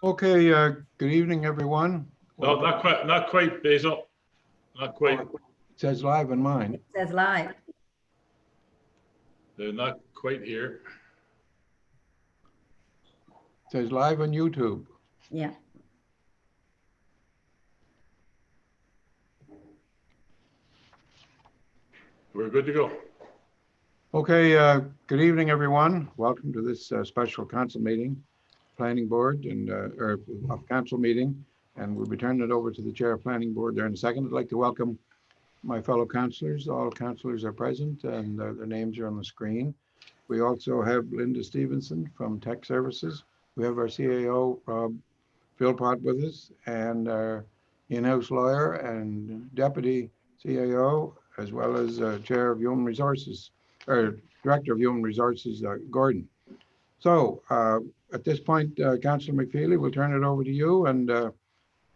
Okay, good evening, everyone. No, not quite, Basil. Not quite. It says live on mine. It says live. They're not quite here. It says live on YouTube. Yeah. We're good to go. Okay, good evening, everyone. Welcome to this special council meeting, planning board and or council meeting. And we'll be turning it over to the chair of planning board there in a second. I'd like to welcome my fellow councillors. All councillors are present and their names are on the screen. We also have Linda Stevenson from Tech Services. We have our CAO, Rob Philpott, with us, and our in-house lawyer and deputy CAO, as well as chair of Human Resources, or Director of Human Resources, Gordon. So at this point, Councillor McFeely, we'll turn it over to you and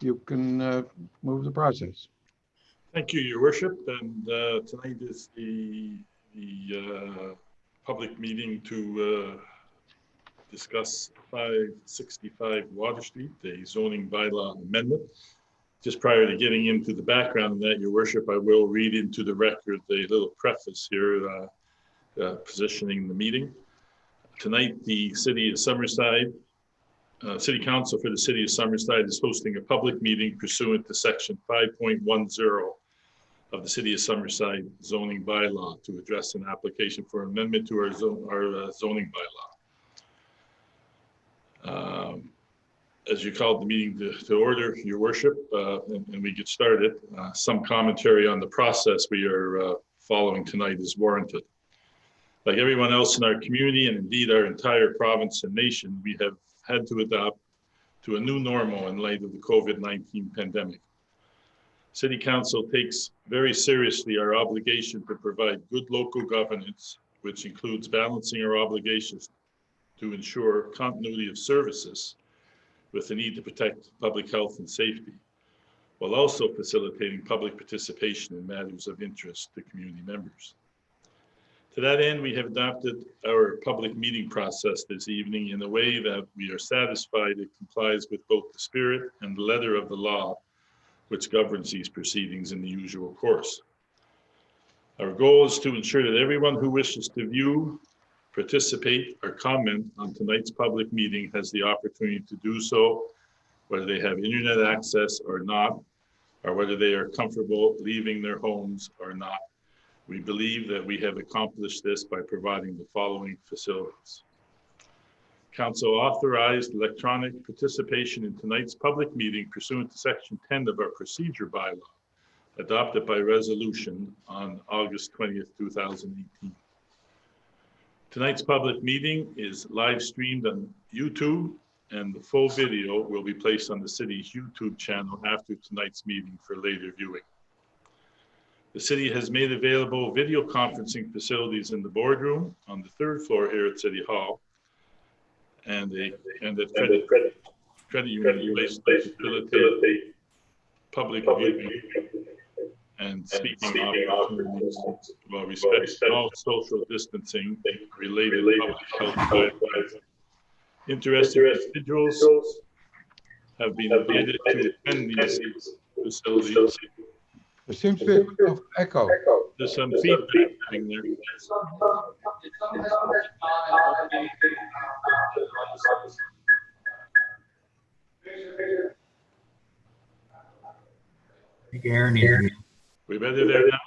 you can move the process. Thank you, Your Worship. And tonight is the public meeting to discuss 565 Water Street, the zoning bylaw amendment. Just prior to getting into the background of that, Your Worship, I will read into the record the little preface here positioning the meeting. Tonight, the City of Summerside, City Council for the City of Summerside is hosting a public meeting pursuant to Section 5.10 of the City of Summerside zoning bylaw to address an application for amendment to our zoning bylaw. As you called the meeting to order, Your Worship, and we get started, some commentary on the process we are following tonight is warranted. Like everyone else in our community and indeed our entire province and nation, we have had to adapt to a new normal in light of the COVID-19 pandemic. City Council takes very seriously our obligation to provide good local governance, which includes balancing our obligations to ensure continuity of services with the need to protect public health and safety, while also facilitating public participation in matters of interest to community members. To that end, we have adopted our public meeting process this evening in a way that we are satisfied it complies with both the spirit and the letter of the law, which governs these proceedings in the usual course. Our goal is to ensure that everyone who wishes to view, participate, or comment on tonight's public meeting has the opportunity to do so, whether they have internet access or not, or whether they are comfortable leaving their homes or not. We believe that we have accomplished this by providing the following facilities. Council authorized electronic participation in tonight's public meeting pursuant to Section 10 of our procedure bylaw, adopted by resolution on August 20th, 2018. Tonight's public meeting is live streamed on YouTube, and the full video will be placed on the city's YouTube channel after tonight's meeting for later viewing. The city has made available video conferencing facilities in the boardroom on the third floor here at City Hall, and at credit union place to facilitate public viewing and speaking opportunities while respecting all social distancing related public health guidelines. Interested individuals have been invited to attend these facilities. There seems to be a bit of echo. There's some feedback in there. We better there now?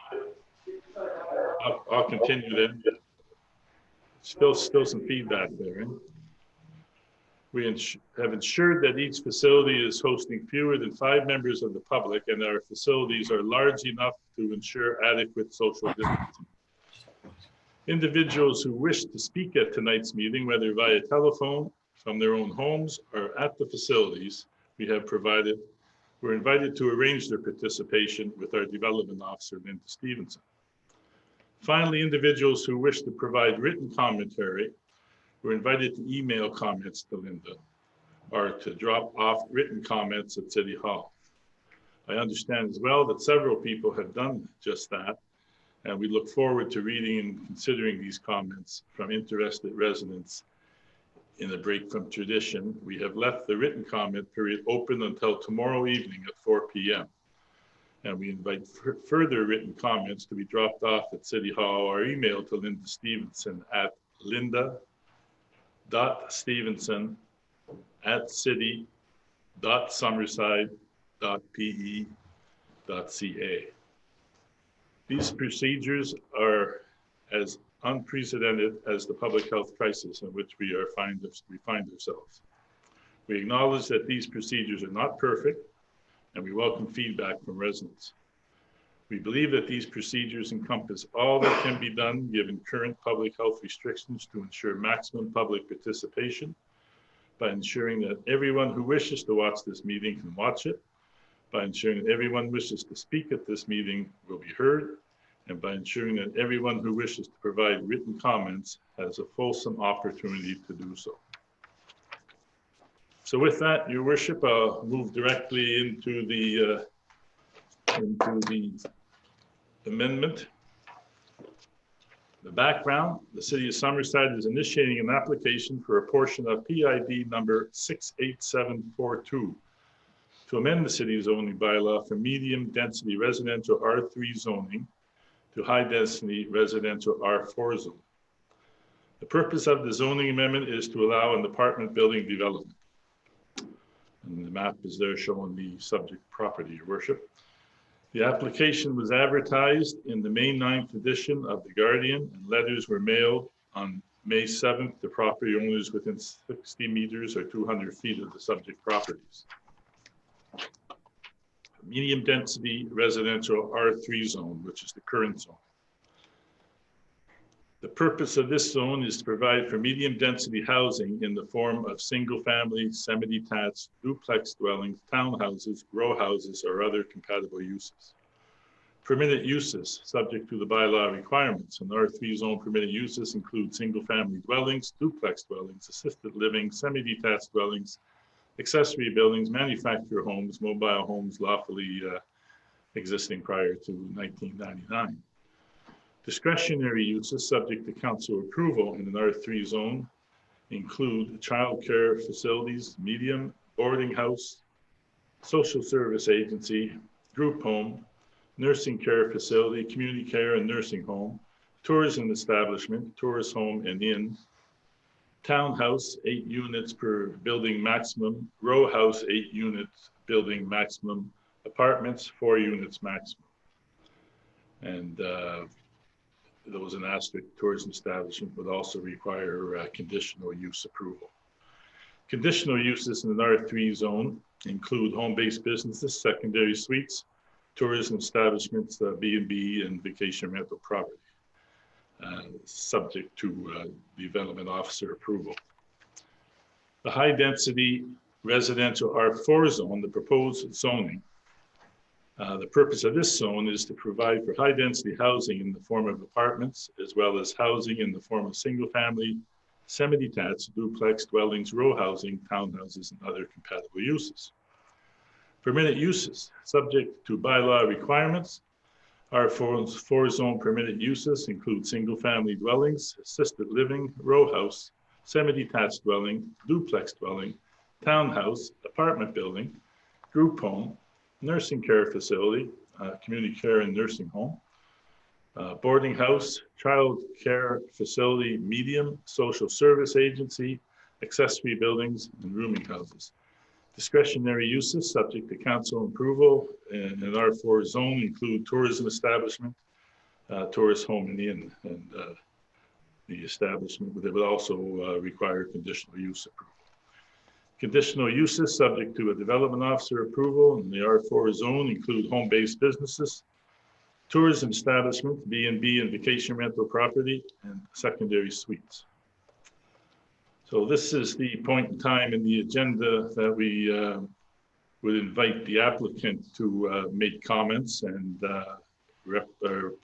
I'll continue then. Still some feedback there. Right? We have ensured that each facility is hosting fewer than 5 members of the public, and our facilities are large enough to ensure adequate social distancing. Individuals who wish to speak at tonight's meeting, whether via telephone, from their own homes, or at the facilities we have provided, were invited to arrange their participation with our development officer, Linda Stevenson. Finally, individuals who wish to provide written commentary were invited to email comments to Linda or to drop off written comments at City Hall. I understand as well that several people have done just that, and we look forward to reading and considering these comments from interested residents in a break from tradition, we have left the written comment period open until tomorrow evening at 4 p.m. And we invite further written comments to be dropped off at City Hall or emailed to Linda Stevenson at linda.stevenson@city.summerside.pe.ca. These procedures are as unprecedented as the public health crisis in which we find ourselves. We acknowledge that these procedures are not perfect, and we welcome feedback from residents. We believe that these procedures encompass all that can be done given current public health restrictions to ensure maximum public participation, by ensuring that everyone who wishes to watch this meeting can watch it, by ensuring that everyone who wishes to speak at this meeting will be heard, and by ensuring that everyone who wishes to provide written comments has a fulsome opportunity to do so. So with that, Your Worship, I'll move directly into the amendment. The background: the City of Summerside is initiating an application for a portion of PID number 68742 to amend the city zoning bylaw from medium density residential R3 zoning to high density residential R4 zone. The purpose of the zoning amendment is to allow an apartment building development. And the map is there showing the subject property, Your Worship. The application was advertised in the May 9th edition of The Guardian, and letters were mailed on May 7th to property owners within 60 meters or 200 feet of the subject properties. Medium density residential R3 zone, which is the current zone. The purpose of this zone is to provide for medium density housing in the form of single family, semi-detached, duplex dwellings, townhouses, row houses, or other compatible uses. Permitted uses subject to the bylaw requirements. In R3 zone, permitted uses include single family dwellings, duplex dwellings, assisted living, semi-detached dwellings, accessory buildings, manufactured homes, mobile homes lawfully existing prior to 1999. Discretionary uses subject to council approval in an R3 zone include child care facilities, medium, boarding house, social service agency, group home, nursing care facility, community care and nursing home, tourism establishment, tourist home and inn, townhouse, 8 units per building maximum, row house, 8 units building maximum, apartments, 4 units maximum. And there was an asterisk: tourism establishment would also require conditional use approval. Conditional uses in an R3 zone include home-based businesses, secondary suites, tourism establishments, B&B, and vacation rental property, subject to development officer approval. The high-density residential R4 zone, the proposed zoning, the purpose of this zone is to provide for high-density housing in the form of apartments, as well as housing in the form of single-family, semi-detached, duplex dwellings, row housing, townhouses, and other compatible uses. Permitted uses, subject to bylaw requirements. R4 zone permitted uses include single-family dwellings, assisted living, row house, semi-detached dwelling, duplex dwelling, townhouse, apartment building, group home, nursing care facility, community care and nursing home, boarding house, child care facility, medium, social service agency, accessory buildings, and rooming houses. Discretionary uses subject to council approval in an R4 zone include tourism establishment, tourist home and inn, and the establishment would also require conditional use approval. Conditional uses subject to a development officer approval in the R4 zone include home-based businesses, tourism establishment, B&B and vacation rental property, and secondary suites. So this is the point in time in the agenda that we would invite the applicant to make comments, and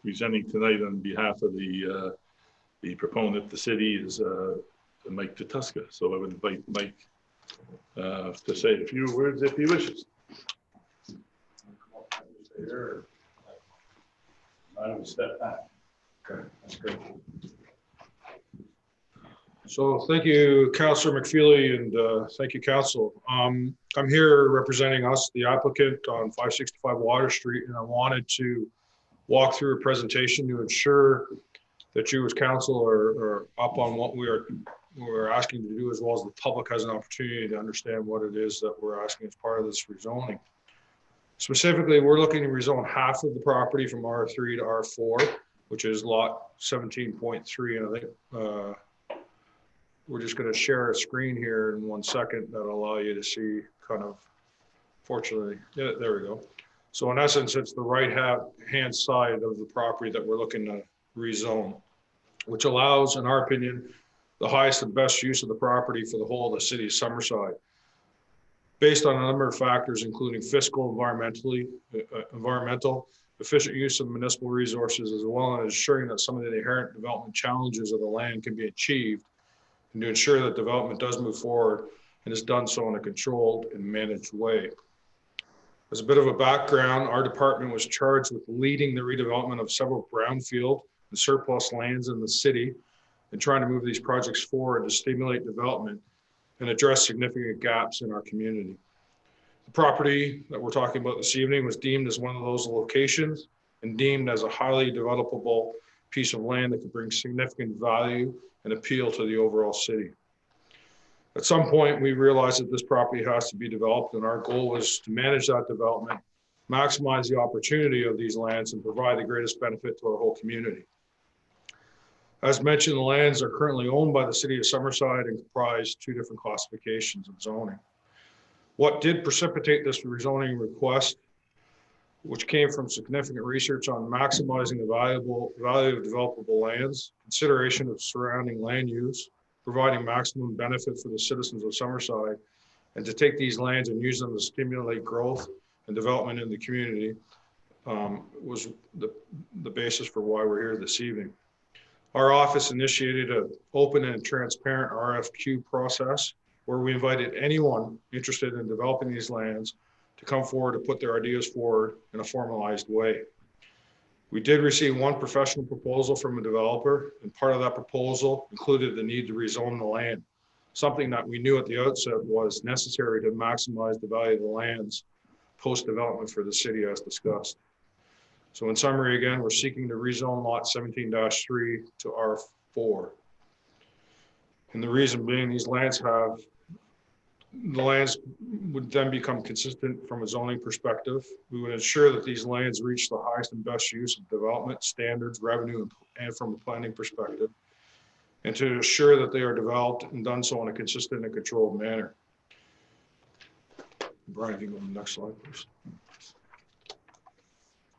presenting tonight on behalf of the proponent, the city, is Mike Tutuska. So I would invite Mike to say a few words if he wishes. I will step back. Okay, that's great. So thank you, Councillor McFeely, and thank you, Council. I'm here representing us, the applicant on 565 Water Street, and I wanted to walk through a presentation to ensure that you as council are up on what we're asking to do, as well as the public has an opportunity to understand what it is that we're asking as part of this rezoning. Specifically, we're looking to rezone half of the property from R3 to R4, which is lot 17.3, and I think we're just going to share a screen here in 1 second that'll allow you to see kind of, fortunately, yeah, there we go. So in essence, it's the right-hand side of the property that we're looking to rezone, which allows, in our opinion, the highest and best use of the property for the whole of the city of Summerside, based on a number of factors, including fiscal, environmental, efficient use of municipal resources, as well as ensuring that some of the inherent development challenges of the land can be achieved, and to ensure that development does move forward and is done so in a controlled and managed way. As a bit of a background, our department was charged with leading the redevelopment of several brownfield and surplus lands in the city and trying to move these projects forward to stimulate development and address significant gaps in our community. The property that we're talking about this evening was deemed as one of those locations and deemed as a highly developable piece of land that could bring significant value and appeal to the overall city. At some point, we realized that this property has to be developed, and our goal was to manage that development, maximize the opportunity of these lands, and provide the greatest benefit to our whole community. As mentioned, the lands are currently owned by the city of Summerside and comprise 2 different classifications of zoning. What did precipitate this rezoning request, which came from significant research on maximizing the value of developable lands, consideration of surrounding land use, providing maximum benefit for the citizens of Summerside, and to take these lands and use them to stimulate growth and development in the community, was the basis for why we're here this evening. Our office initiated an open and transparent RFQ process where we invited anyone interested in developing these lands to come forward to put their ideas forward in a formalized way. We did receive 1 professional proposal from a developer, and part of that proposal included the need to rezone the land, something that we knew at the outset was necessary to maximize the value of the lands post-development for the city as discussed. So in summary, again, we're seeking to rezone lot 17-3 to R4. And the reason being, the lands would then become consistent from a zoning perspective. We would ensure that these lands reach the highest and best use of development standards, revenue, and from a planning perspective, and to ensure that they are developed and done so in a consistent and controlled manner. Brian, if you go to the next slide, please.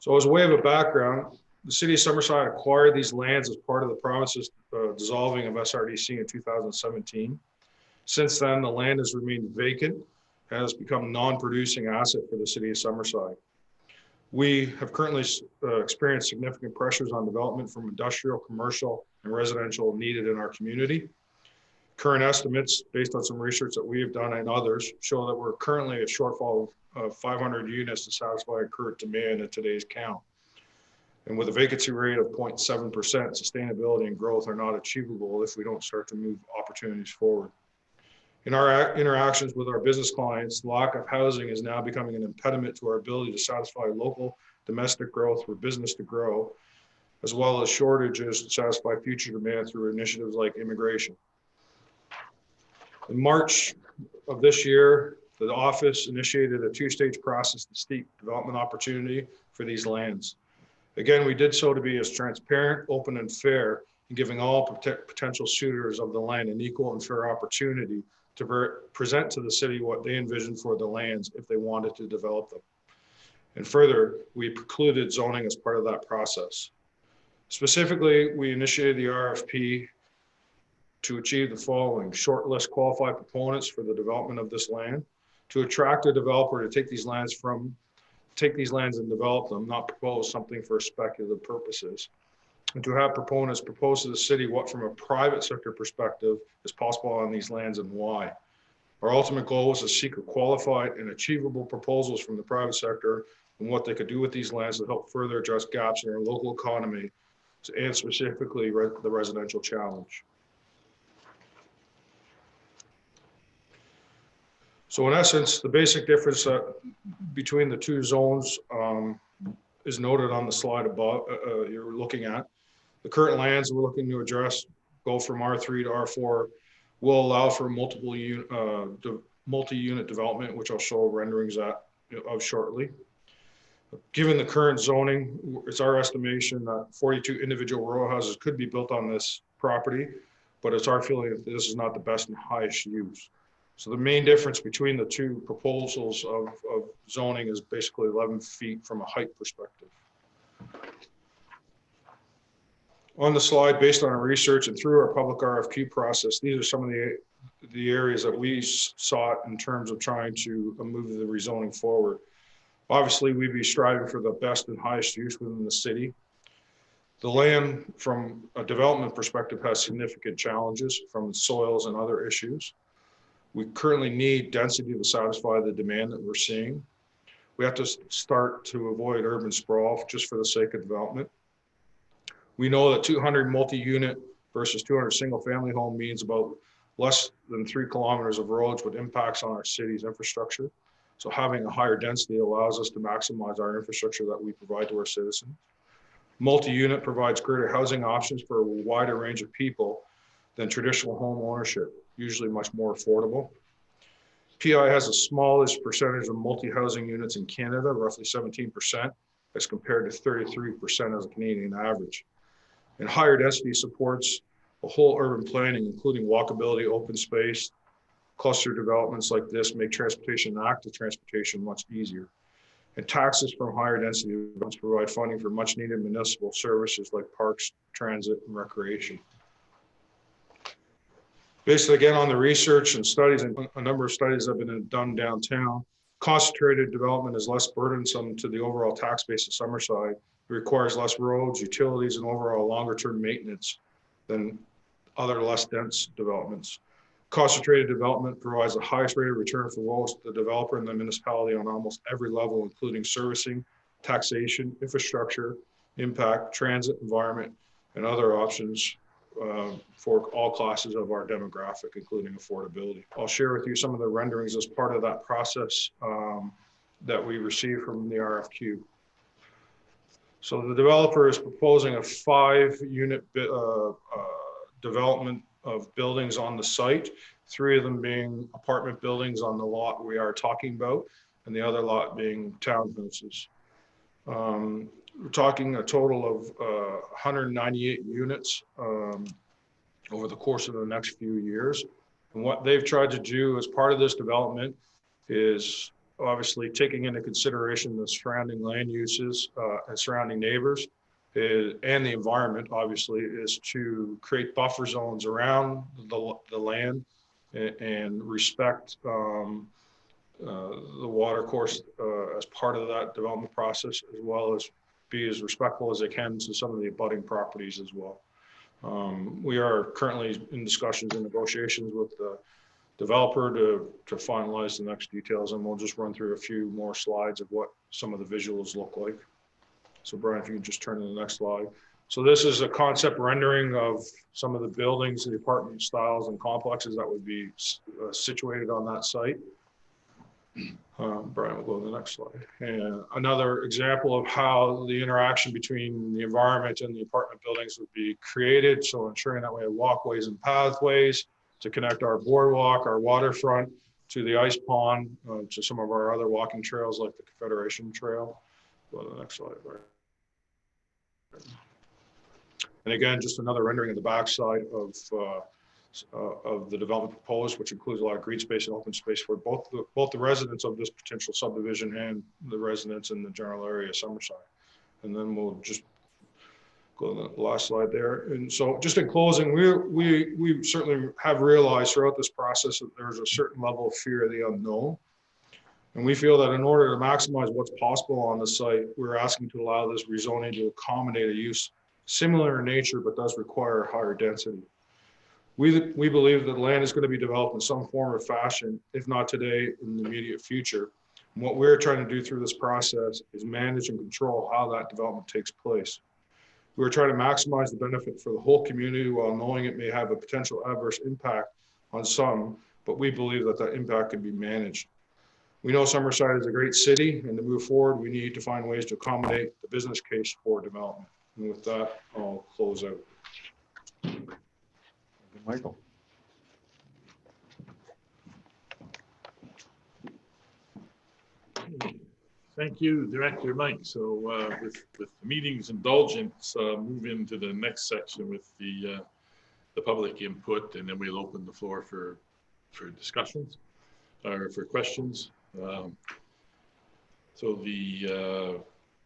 So as a way of a background, the city of Summerside acquired these lands as part of the province's dissolving of SRDC in 2017. Since then, the land has remained vacant and has become a non-producing asset for the city of Summerside. We have currently experienced significant pressures on development from industrial, commercial, and residential needed in our community. Current estimates, based on some research that we have done and others, show that we're currently a shortfall of 500 units to satisfy current demand at today's count. And with a vacancy rate of 0.7%, sustainability and growth are not achievable if we don't start to move opportunities forward. In our interactions with our business clients, the lack of housing is now becoming an impediment to our ability to satisfy local domestic growth for business to grow, as well as shortages to satisfy future demand through initiatives like immigration. In March of this year, the office initiated a 2-stage process to seek development opportunity for these lands. Again, we did so to be as transparent, open, and fair, in giving all potential suitors of the land an equal and fair opportunity to present to the city what they envisioned for the lands if they wanted to develop them. And further, we precluded zoning as part of that process. Specifically, we initiated the RFP to achieve the following: shortlist qualified proponents for the development of this land, to attract a developer to take these lands and develop them, not propose something for speculative purposes, and to have proponents propose to the city what from a private sector perspective is possible on these lands and why. Our ultimate goal was to seek qualified and achievable proposals from the private sector on what they could do with these lands to help further address gaps in our local economy and specifically the residential challenge. So in essence, the basic difference between the two zones is noted on the slide above you're looking at. The current lands we're looking to address go from R3 to R4, will allow for multi-unit development, which I'll show renderings of shortly. Given the current zoning, it's our estimation that 42 individual row houses could be built on this property, but it's our feeling that this is not the best and highest use. So the main difference between the two proposals of zoning is basically 11 feet from a height perspective. On the slide, based on our research and through our public RFQ process, these are some of the areas that we sought in terms of trying to move the rezoning forward. Obviously, we'd be striving for the best and highest use within the city. The land, from a development perspective, has significant challenges from soils and other issues. We currently need density to satisfy the demand that we're seeing. We have to start to avoid urban sprawl just for the sake of development. We know that 200 multi-unit versus 200 single-family home means about less than 3 kilometers of roads with impacts on our city's infrastructure. So having a higher density allows us to maximize our infrastructure that we provide to our citizens. Multi-unit provides greater housing options for a wider range of people than traditional home ownership, usually much more affordable. PI has the smallest percentage of multi-housing units in Canada, roughly 17%, as compared to 33% as a Canadian average. And higher density supports a whole urban planning, including walkability, open space. Cluster developments like this make transportation and active transportation much easier. And taxes from higher density developments provide funding for much needed municipal services like parks, transit, and recreation. Based again on the research and studies, and a number of studies have been done downtown, concentrated development is less burdensome to the overall tax base of Summerside. It requires less roads, utilities, and overall longer-term maintenance than other less dense developments. Concentrated development provides the highest rate of return for both the developer and the municipality on almost every level, including servicing, taxation, infrastructure, impact, transit, environment, and other options for all classes of our demographic, including affordability. I'll share with you some of the renderings as part of that process that we received from the RFQ. So the developer is proposing a 5-unit development of buildings on the site, 3 of them being apartment buildings on the lot we are talking about, and the other lot being townhouses. We're talking a total of 198 units over the course of the next few years. And what they've tried to do as part of this development is obviously taking into consideration the surrounding land uses and surrounding neighbors and the environment, obviously, is to create buffer zones around the land and respect the water course as part of that development process, as well as be as respectful as they can to some of the abutting properties as well. We are currently in discussions and negotiations with the developer to finalize the next details, and we'll just run through a few more slides of what some of the visuals look like. So Brian, if you can just turn to the next slide. So this is a concept rendering of some of the buildings, the apartment styles and complexes that would be situated on that site. Brian, we'll go to the next slide. And another example of how the interaction between the environment and the apartment buildings would be created. So ensuring that we have walkways and pathways to connect our boardwalk, our waterfront, to the ice pond, to some of our other walking trails like the Confederation Trail. Go to the next slide, Brian. And again, just another rendering of the backside of the development proposed, which includes a lot of green space and open space for both the residents of this potential subdivision and the residents in the general area of Summerside. And then we'll just go to the last slide there. And so just in closing, we certainly have realized throughout this process that there's a certain level of fear of the unknown. And we feel that in order to maximize what's possible on the site, we're asking to allow this rezoning to accommodate a use similar in nature, but does require higher density. We believe that land is going to be developed in some form or fashion, if not today, in the immediate future. And what we're trying to do through this process is manage and control how that development takes place. We're trying to maximize the benefit for the whole community while knowing it may have a potential adverse impact on some, but we believe that the impact can be managed. We know Summerside is a great city, and to move forward, we need to find ways to accommodate the business case for development. And with that, I'll close out. Michael. Thank you, Director Mike. So with the meeting's indulgence, move into the next section with the public input, and then we'll open the floor for discussions or for questions. So the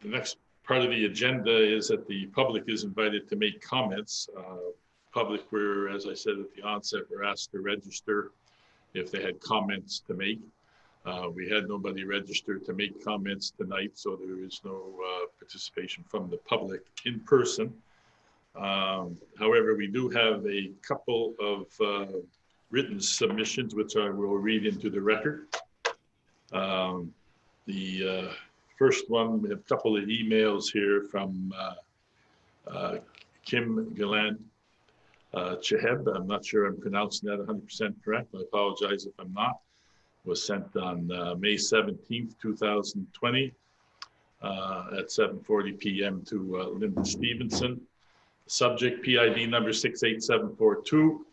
next part of the agenda is that the public is invited to make comments. Public were, as I said at the onset, were asked to register if they had comments to make. We had nobody registered to make comments tonight, so there is no participation from the public in person. However, we do have a couple of written submissions, which I will read into the record. The first one, we have a couple of emails here from Kim Gallant Cheheb. I'm not sure I'm pronouncing that 100% correct. I apologize if I'm not. Was sent on May 17th, 2020 at 7:40 p.m. to Linda Stevenson. Subject PID number 68742.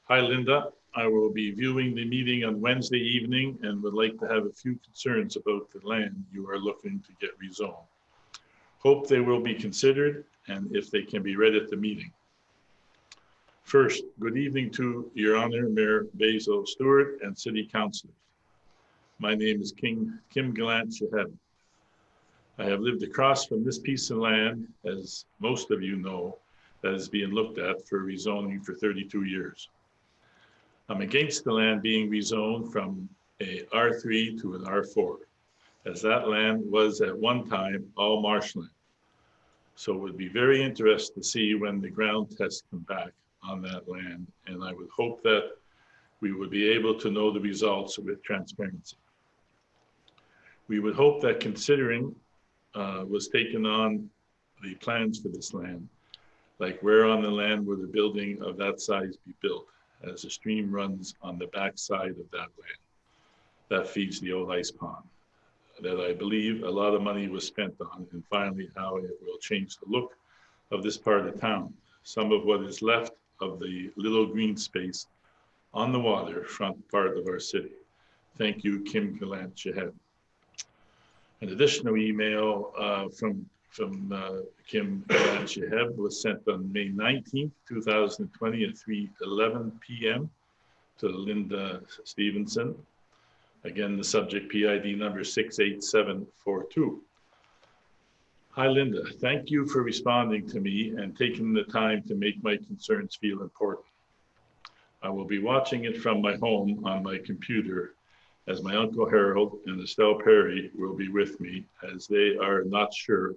Hi, Linda. I will be viewing the meeting on Wednesday evening and would like to have a few concerns about the land you are looking to get rezoned. Hope they will be considered and if they can be read at the meeting. First, good evening to Your Honor, Mayor Basil Stewart and City Councilors. My name is Kim Gallant Cheheb. I have lived across from this piece of land, as most of you know, that is being looked at for rezoning for 32 years. I'm against the land being rezoned from a R3 to an R4, as that land was at one time all marshland. So it would be very interesting to see when the ground tests come back on that land, and I would hope that we would be able to know the results with transparency. We would hope that considering was taken on the plans for this land, like where on the land would a building of that size be built, as a stream runs on the back side of that land that feeds the old ice pond, that I believe a lot of money was spent on, and finally how it will change the look of this part of town. Some of what is left of the little green space on the waterfront part of our city. Thank you, Kim Gallant Cheheb. An additional email from Kim Gallant Cheheb was sent on May 19th, 2020 at 3:11 p.m. to Linda Stevenson. Again, the subject PID number 68742. Hi, Linda. Thank you for responding to me and taking the time to make my concerns feel important. I will be watching it from my home on my computer, as my Uncle Harold and Estelle Perry will be with me, as they are not sure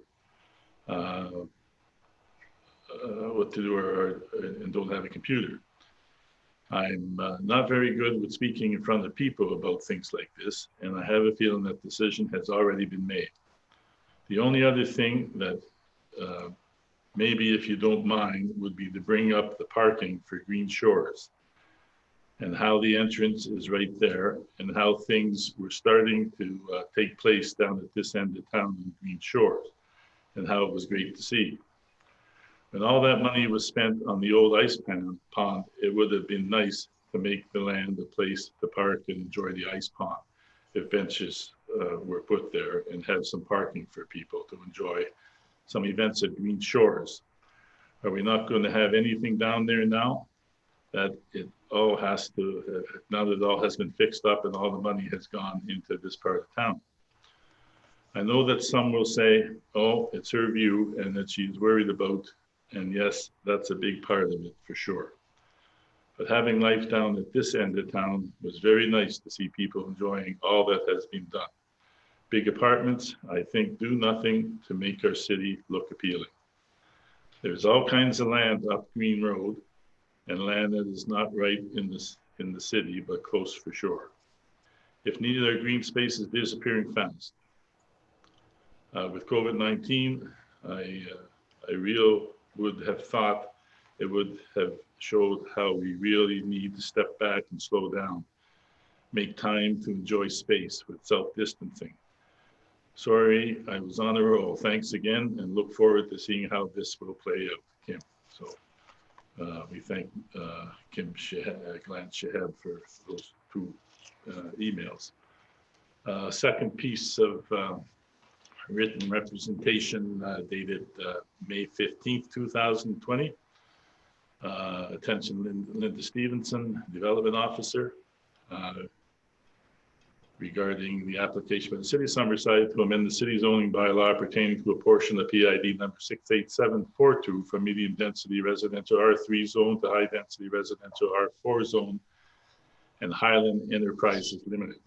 what to do and don't have a computer. I'm not very good with speaking in front of people about things like this, and I have a feeling that decision has already been made. The only other thing that maybe, if you don't mind, would be to bring up the parking for Green Shores and how the entrance is right there and how things were starting to take place down at this end of town in Green Shores, and how it was great to see. When all that money was spent on the old ice pond, it would have been nice to make the land a place to park and enjoy the ice pond if benches were put there and have some parking for people to enjoy some events at Green Shores. Are we not going to have anything down there now? That it all has to, now that it all has been fixed up and all the money has gone into this part of town. I know that some will say, oh, it's her view and that she's worried about, and yes, that's a big part of it for sure. But having life down at this end of town was very nice to see people enjoying all that has been done. Big apartments, I think, do nothing to make our city look appealing. There's all kinds of land up Green Road and land that is not right in the city, but close for sure. If needed, our green space is disappearing fast. With COVID-19, I would have thought it would have showed how we really need to step back and slow down make time to enjoy space with self-distancing. Sorry, I was on a roll. Thanks again, and look forward to seeing how this will play out, Kim. So we thank Kim Glenn Shehab for those two emails. Second piece of written representation dated May 15th, 2020. Attention Linda Stevenson, Development Officer, regarding the application by the City of Summerside to amend the city zoning bylaw pertaining to a portion of PID number 68742 from medium density residential R3 zone to high density residential R4 zone and Highland Enterprises Limited.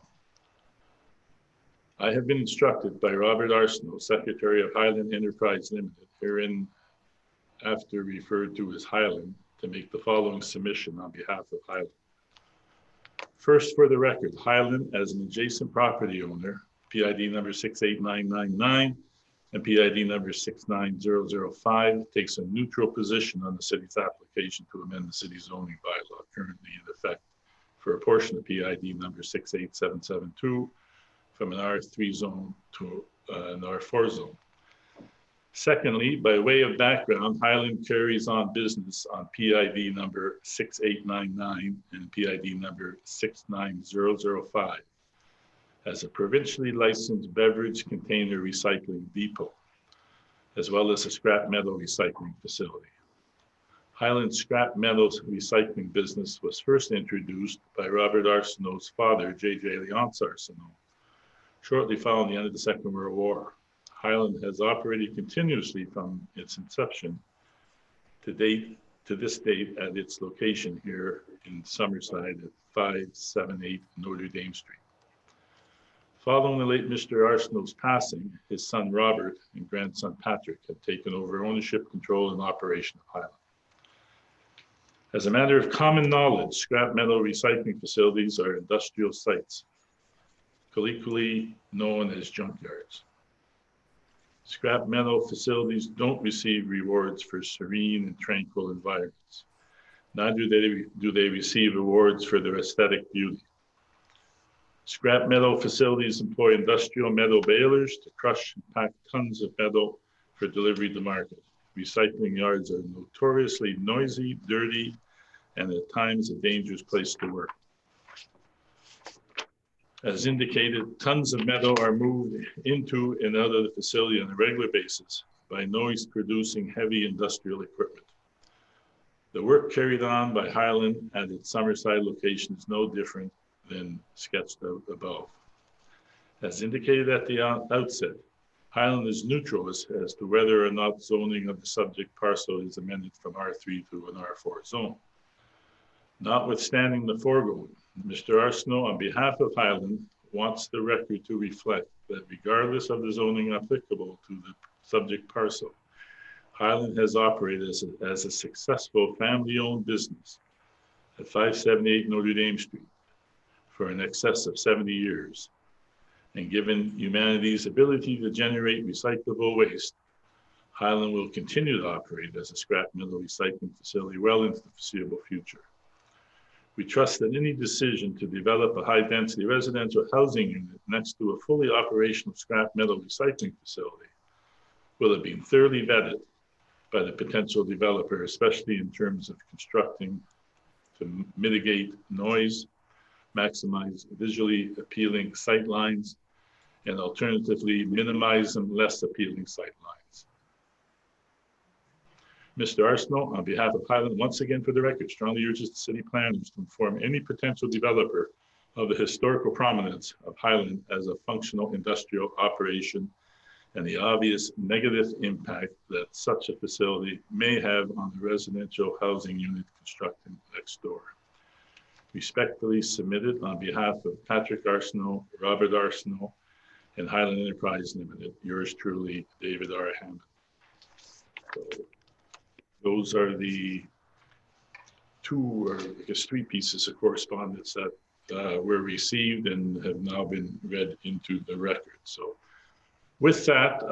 I have been instructed by Robert Arsenault, Secretary of Highland Enterprise Limited, herein after referred to as Highland, to make the following submission on behalf of Highland. First, for the record, Highland, as an adjacent property owner, PID number 68999 and PID number 69005, takes a neutral position on the city's application to amend the city zoning bylaw currently in effect for a portion of PID number 68772 from an R3 zone to an R4 zone. Secondly, by way of background, Highland carries on business on PID number 6899 and PID number 69005 as a provincially licensed beverage container recycling depot, as well as a scrap metal recycling facility. Highland scrap metals recycling business was first introduced by Robert Arsenault's father, J.J. Leonce Arsenault, shortly following the end of the Second World War. Highland has operated continuously from its inception to this date at its location here in Summerside at 578 Notre Dame Street. Following the late Mr. Arsenault's passing, his son Robert and grandson Patrick have taken over ownership, control, and operation of Highland. As a matter of common knowledge, scrap metal recycling facilities are industrial sites, colloquially known as junkyards. Scrap metal facilities don't receive rewards for serene and tranquil environments. Neither do they receive awards for their aesthetic beauty. Scrap metal facilities employ industrial metal balers to crush and pack tons of metal for delivery to market. Recycling yards are notoriously noisy, dirty, and at times a dangerous place to work. As indicated, tons of metal are moved into and out of the facility on a regular basis by noise-producing heavy industrial equipment. The work carried on by Highland at its Summerside location is no different than sketched out above. As indicated at the outset, Highland is neutral as to whether or not zoning of the subject parcel is amended from R3 to an R4 zone. Notwithstanding the foregoing, Mr. Arsenault, on behalf of Highland, wants the record to reflect that regardless of the zoning applicable to the subject parcel, Highland has operated as a successful family-owned business at 578 Notre Dame Street for in excess of 70 years. And given humanity's ability to generate recyclable waste, Highland will continue to operate as a scrap metal recycling facility well into the foreseeable future. We trust that any decision to develop a high-density residential housing unit next to a fully operational scrap metal recycling facility will have been thoroughly vetted by the potential developer, especially in terms of constructing to mitigate noise, maximize visually appealing sight lines, and alternatively minimize some less appealing sight lines. Mr. Arsenault, on behalf of Highland, once again for the record, strongly urges the city planners to inform any potential developer of the historical prominence of Highland as a functional industrial operation and the obvious negative impact that such a facility may have on the residential housing unit constructed next door. Respectfully submitted on behalf of Patrick Arsenault, Robert Arsenault, and Highland Enterprise Limited. Yours truly, David R. Hammond. So, those are the two, or I guess 3 pieces of correspondence that were received and have now been read into the record. So with that,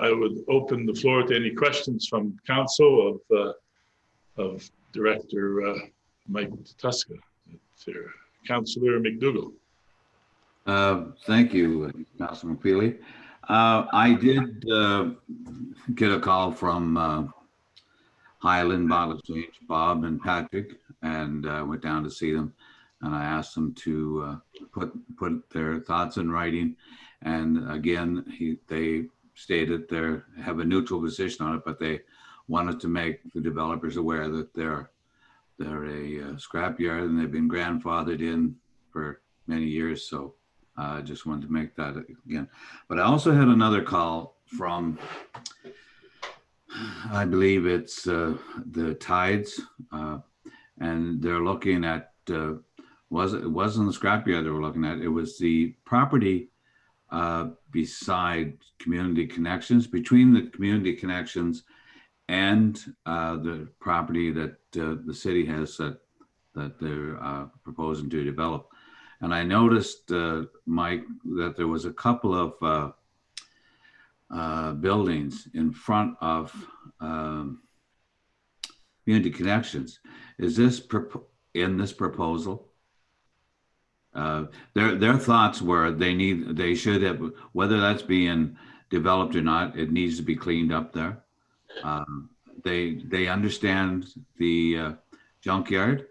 I would open the floor to any questions from council of Director Mike Tuska. Councillor McDougall. Thank you, Councilman McFeely. I did get a call from Highland Bottle Exchange, Bob and Patrick, and went down to see them. And I asked them to put their thoughts in writing. And again, they stated they have a neutral position on it, but they wanted to make the developers aware that they're a scrapyard and they've been grandfathered in for many years. So I just wanted to make that again. But I also had another call from, I believe it's the Tides, and they're looking at, it wasn't the scrapyard they were looking at, it was the property beside Community Connections, between the Community Connections and the property that the city has that they're proposing to develop. And I noticed, Mike, that there was a couple of buildings in front of Community Connections. Is this in this proposal? Their thoughts were they should have, whether that's being developed or not, it needs to be cleaned up there. They understand the junkyard,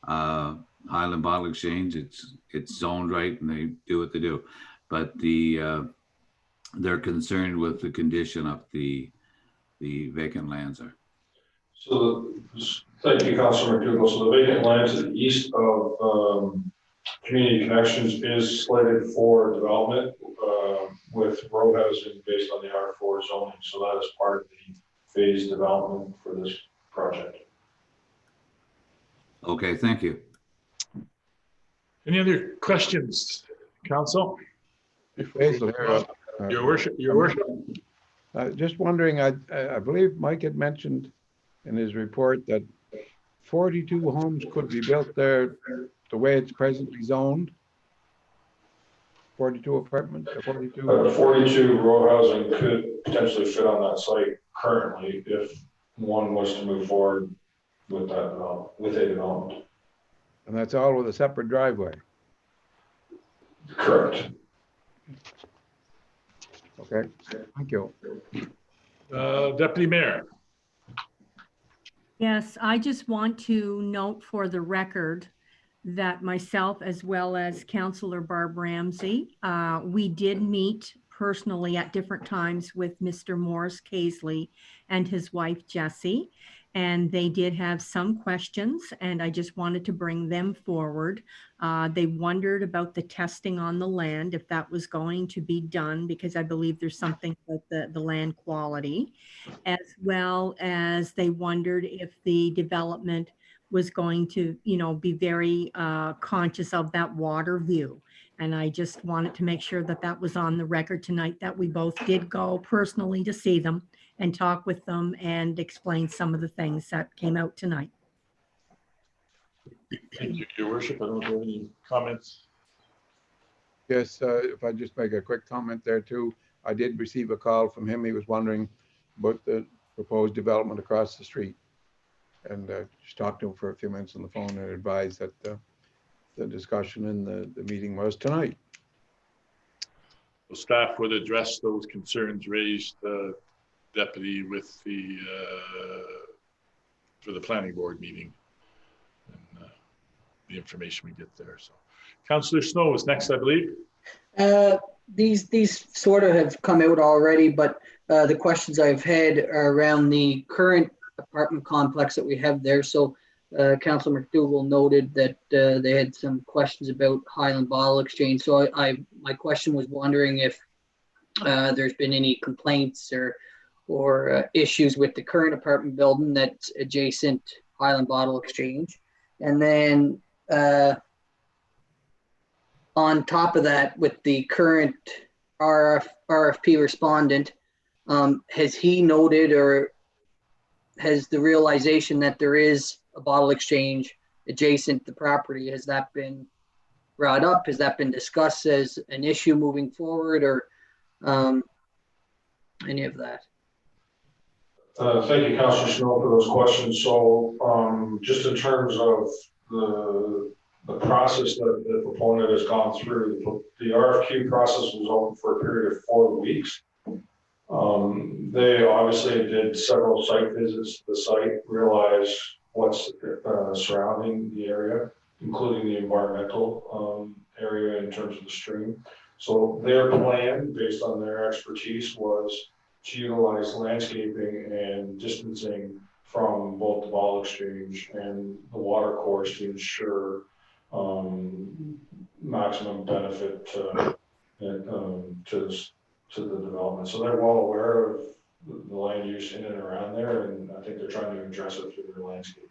Highland Bottle Exchange. It's zoned right, and they do what they do. But they're concerned with the condition of the vacant lands there. So, thank you, Councilor McDougall. So the vacant land to the east of Community Connections is slated for development with row housing based on the R4 zoning. So that is part of the phased development for this project. Okay, thank you. Any other questions, Council? Basil here. Your worship. Your worship. Just wondering, I believe Mike had mentioned in his report that 42 homes could be built there the way it's presently zoned. 42 apartments, 42. 42 row housing could potentially fit on that site currently if one was to move forward with that with a development. And that's all with a separate driveway. Correct. Okay, thank you. Deputy Mayor. Yes, I just want to note for the record that myself, as well as Councillor Barb Ramsey, we did meet personally at different times with Mr. Morris Casely and his wife Jessie, and they did have some questions, and I just wanted to bring them forward. They wondered about the testing on the land, if that was going to be done, because I believe there's something with the land quality, as well as they wondered if the development was going to, be very conscious of that water view. And I just wanted to make sure that that was on the record tonight, that we both did go personally to see them and talk with them and explain some of the things that came out tonight. Thank you, Your Worship. I don't have any comments. Yes, if I just make a quick comment there too. I did receive a call from him. He was wondering about the proposed development across the street. And just talked to him for a few minutes on the phone and advised that the discussion in the meeting was tonight. So staff would address those concerns raised, Deputy, with for the planning board meeting and the information we get there. So Councillor Snow is next, I believe. These sort of have come out already, but the questions I've had are around the current apartment complex that we have there. So Councillor McDougall noted that they had some questions about Highland Bottle Exchange. So my question was wondering if there's been any complaints or issues with the current apartment building that's adjacent Highland Bottle Exchange. And then on top of that, with the current RFP respondent, has he noted or has the realization that there is a bottle exchange adjacent to the property, has that been brought up? Has that been discussed as an issue moving forward, or any of that? Thank you, Councillor Snow, for those questions. So just in terms of the the process that the proponent has gone through. The RFQ process was open for a period of 4 weeks. They obviously did several site visits to the site, realized what's surrounding the area, including the environmental area in terms of the stream. So their plan, based on their expertise, was to utilize landscaping and distancing from both the ball exchange and the water course to ensure maximum benefit to the development. So they're well aware of the land use in and around there, and I think they're trying to address it through their landscape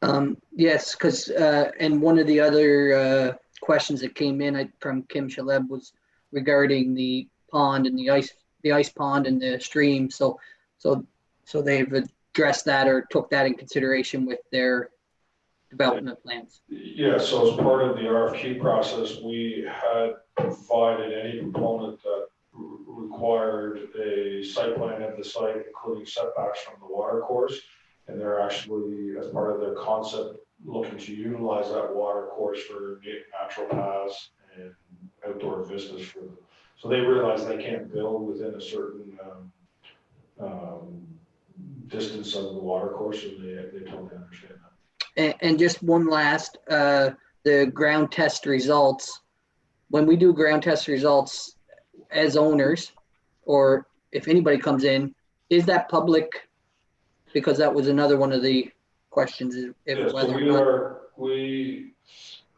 plan. Yes, because and one of the other questions that came in from Kim Shaleb was regarding the pond and the ice pond and the stream. So they've addressed that or took that in consideration with their development plans. Yeah, so as part of the RFQ process, we had provided any component that required a site plan of the site, including setbacks from the water course. And they're actually, as part of their concept, looking to utilize that water course for natural paths and outdoor vistas for them. So they realize they can't build within a certain distance of the water course, and they totally understand that. And just one last, the ground test results. When we do ground test results as owners, or if anybody comes in, is that public? Because that was another one of the questions. Yes, so we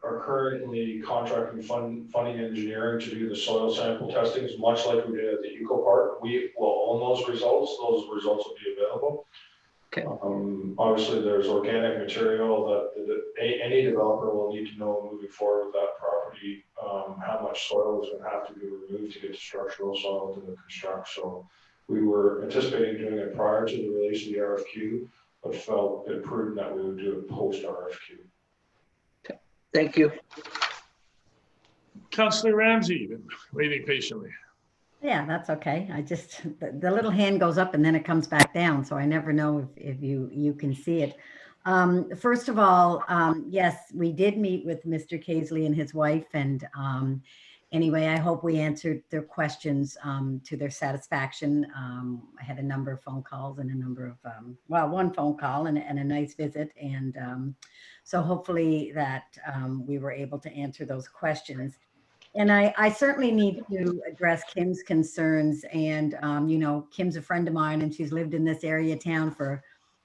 are currently contracting funding engineering to do the soil sample testing, much like we did at the Eco Park. We will own those results. Those results will be available. Okay. Obviously, there's organic material that any developer will need to know moving forward with that property, how much soil is going to have to be removed to get to structural soil to construct. So we were anticipating doing it prior to the release of the RFQ, but felt it prudent that we would do it post RFQ. Okay. Thank you. Councillor Ramsey, been waiting patiently. Yeah, that's okay. I just, the little hand goes up and then it comes back down. So I never know if you can see it. First of all, yes, we did meet with Mr. Casely and his wife. And anyway, I hope we answered their questions to their satisfaction. I had a number of phone calls and a number of, well, one phone call and a nice visit. And so hopefully that we were able to answer those questions. And I certainly need to address Kim's concerns. And, you know, Kim's a friend of mine and she's lived in this area of town for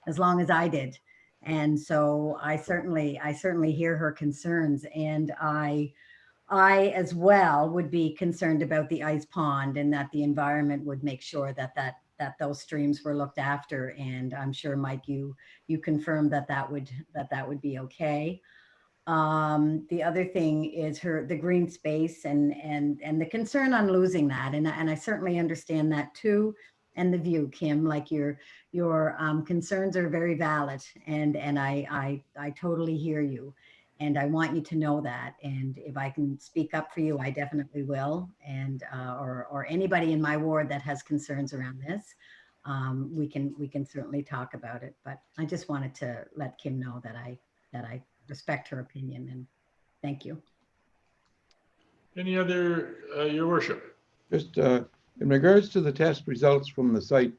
as long as I did. And so I certainly hear her concerns. And I as well would be concerned about the ice pond and that the environment would make sure that those streams were looked after. And I'm sure, Mike, you confirmed that would be okay. The other thing is the green space and the concern on losing that. And I certainly understand that too. And the view, Kim, like your concerns are very valid. And I totally hear you. And I want you to know that. And if I can speak up for you, I definitely will. And, or anybody in my ward that has concerns around this, we can certainly talk about it. But I just wanted to let Kim know that I respect her opinion, and thank you. Any other, Your Worship? Just in regards to the test results from the site,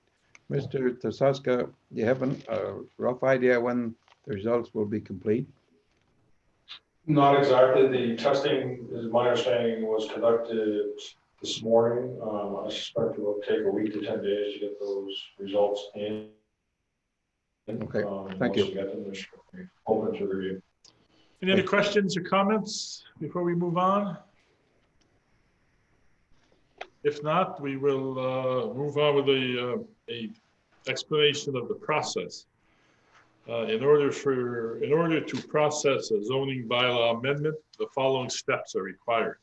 Mr. Tasaska, do you have a rough idea when the results will be complete? Not exactly. The testing, as my understanding, was conducted this morning. I suspect it will take a week to 10 days to get those results in. Okay, thank you. Once we get them, they're open to review. Any other questions or comments before we move on? If not, we will move on with a explanation of the process. In order to process a zoning bylaw amendment, the following steps are required.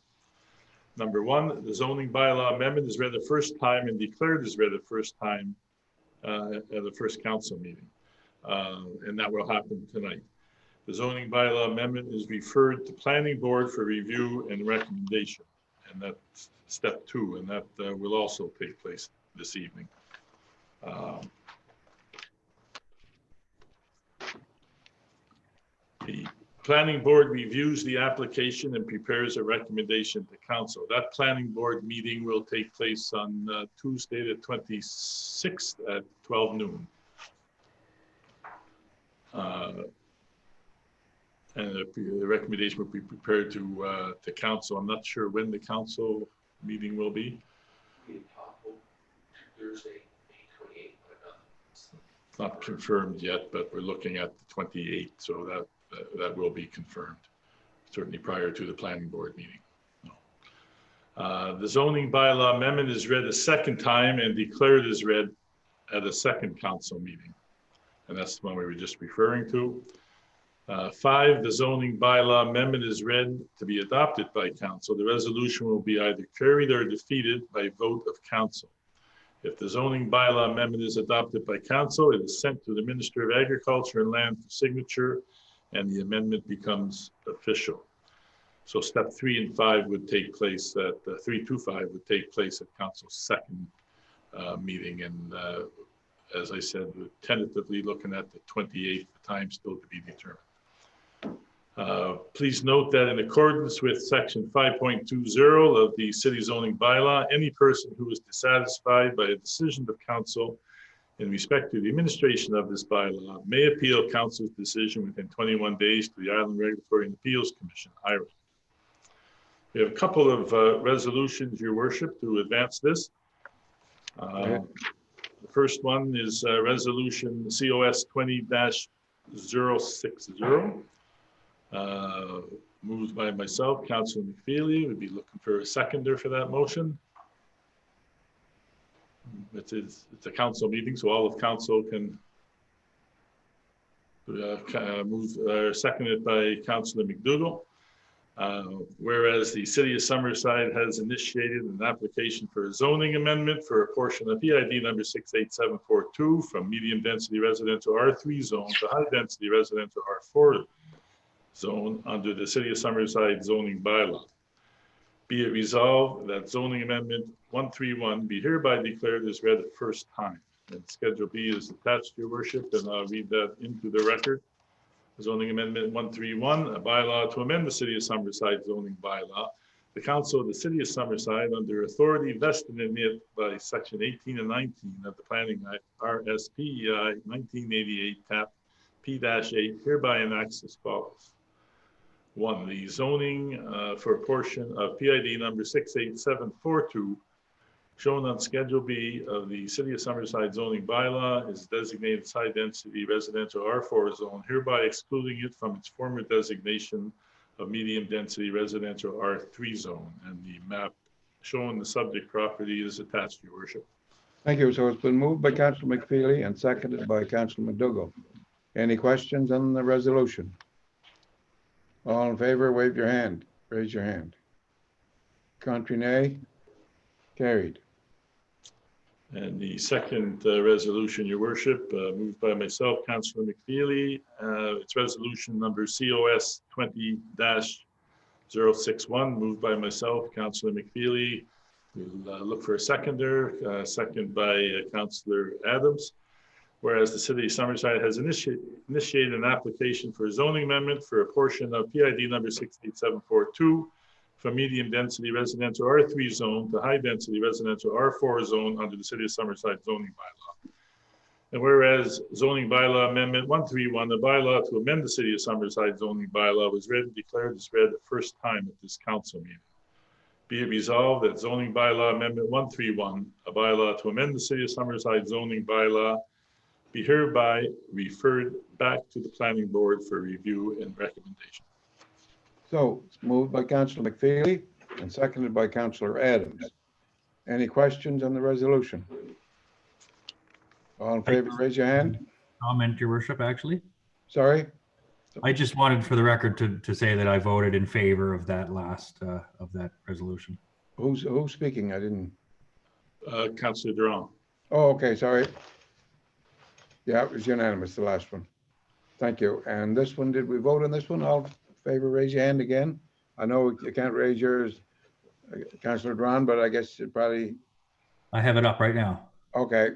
Number one, the zoning bylaw amendment is read the first time and declared is read the first time at the first council meeting. And that will happen tonight. The zoning bylaw amendment is referred to planning board for review and recommendation. And that's step 2, and that will also take place this evening. The planning board reviews the application and prepares a recommendation to council. That planning board meeting will take place on Tuesday, the 26th at 12 noon. And the recommendation will be prepared to council. I'm not sure when the council meeting will be. Thursday, May 28th. It's not confirmed yet, but we're looking at the 28th, so that will be confirmed, certainly prior to the planning board meeting. The zoning bylaw amendment is read a second time and declared as read at a second council meeting. And that's the one we were just referring to. 5, the zoning bylaw amendment is read to be adopted by council. The resolution will be either carried or defeated by vote of council. If the zoning bylaw amendment is adopted by council, it is sent to the Minister of Agriculture and Land for signature, and the amendment becomes official. So step 3 and 5 would take place at 3 to 5 would take place at council's second meeting, and as I said, we're tentatively looking at the 28th, the time still to be determined. Please note that in accordance with section 5.20 of the city zoning bylaw, any person who is dissatisfied by a decision of council in respect to the administration of this bylaw may appeal council's decision within 21 days to the Island Regulatory and Appeals Commission, IRAC. We have a couple of resolutions, Your Worship, to advance this. The first one is resolution COS 20-060. Moved by myself, Councilor McFeely. We'd be looking for a seconder for that motion. It's a council meeting, so all of council can move, seconded by Councilor McDougall. Whereas the city of Summerside has initiated an application for a zoning amendment for a portion of PID number 68742 from medium density residential R3 zone to high density residential R4 zone under the city of Summerside zoning bylaw. Be it resolved that zoning amendment 131 be hereby declared as read at first time. And Schedule B is attached, Your Worship, and I'll read that into the record. Zoning amendment 131, a bylaw to amend the city of Summerside zoning bylaw. The council of the city of Summerside, under authority vested in it by section 18 and 19 of the Planning Act, RSPEI 1988 TAP P-8, hereby enacts as follows. 1, the zoning for a portion of PID number 68742 shown on Schedule B of the City of Summerside zoning bylaw is designated as high density residential R4 zone, hereby excluding it from its former designation of medium density residential R3 zone. And the map showing the subject property is attached, Your Worship. Thank you. So it's been moved by Councilor McFeely and seconded by Councilor McDougall. Any questions on the resolution? All in favor, wave your hand. Raise your hand. Contrary, nay. Carried. And the second resolution, Your Worship, moved by myself, Councilor McFeely. It's resolution number COS 20-061, moved by myself, Councilor McFeely. We'll look for a seconder, second by Councilor Adams. Whereas the city of Summerside has initiated an application for a zoning amendment for a portion of PID number 68742 from medium density residential R3 zone to high density residential R4 zone under the city of Summerside zoning bylaw. And whereas zoning bylaw amendment 131, the bylaw to amend the city of Summerside zoning bylaw was read and declared as read the first time at this council meeting. Be it resolved that zoning bylaw amendment 131, a bylaw to amend the city of Summerside zoning bylaw, be hereby referred back to the planning board for review and recommendation. So it's moved by Councilor McFeely and seconded by Councilor Adams. Any questions on the resolution? All in favor, raise your hand. Comment, Your Worship, actually. Sorry? I just wanted for the record to say that I voted in favor of that last, of that resolution. Who's speaking? I didn't. Councilor Durand. Oh, okay, sorry. Yeah, it was unanimous, the last one. Thank you. And this one, did we vote on this one? All in favor, raise your hand again. I know you can't raise yours, Councilor Durand, but I guess it probably. I have it up right now. Okay.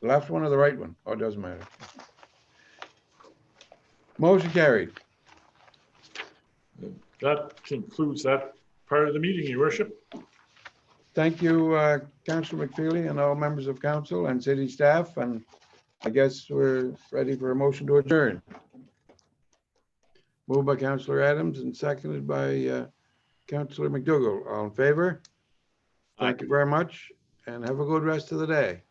The left one or the right one? Oh, it doesn't matter. Motion carried. That concludes that part of the meeting, Your Worship. Thank you, Councillor McFeely and all members of council and city staff. And I guess we're ready for a motion to adjourn. Moved by Councillor Adams and seconded by Councillor McDougall. All in favor? Thank you very much and have a good rest of the day.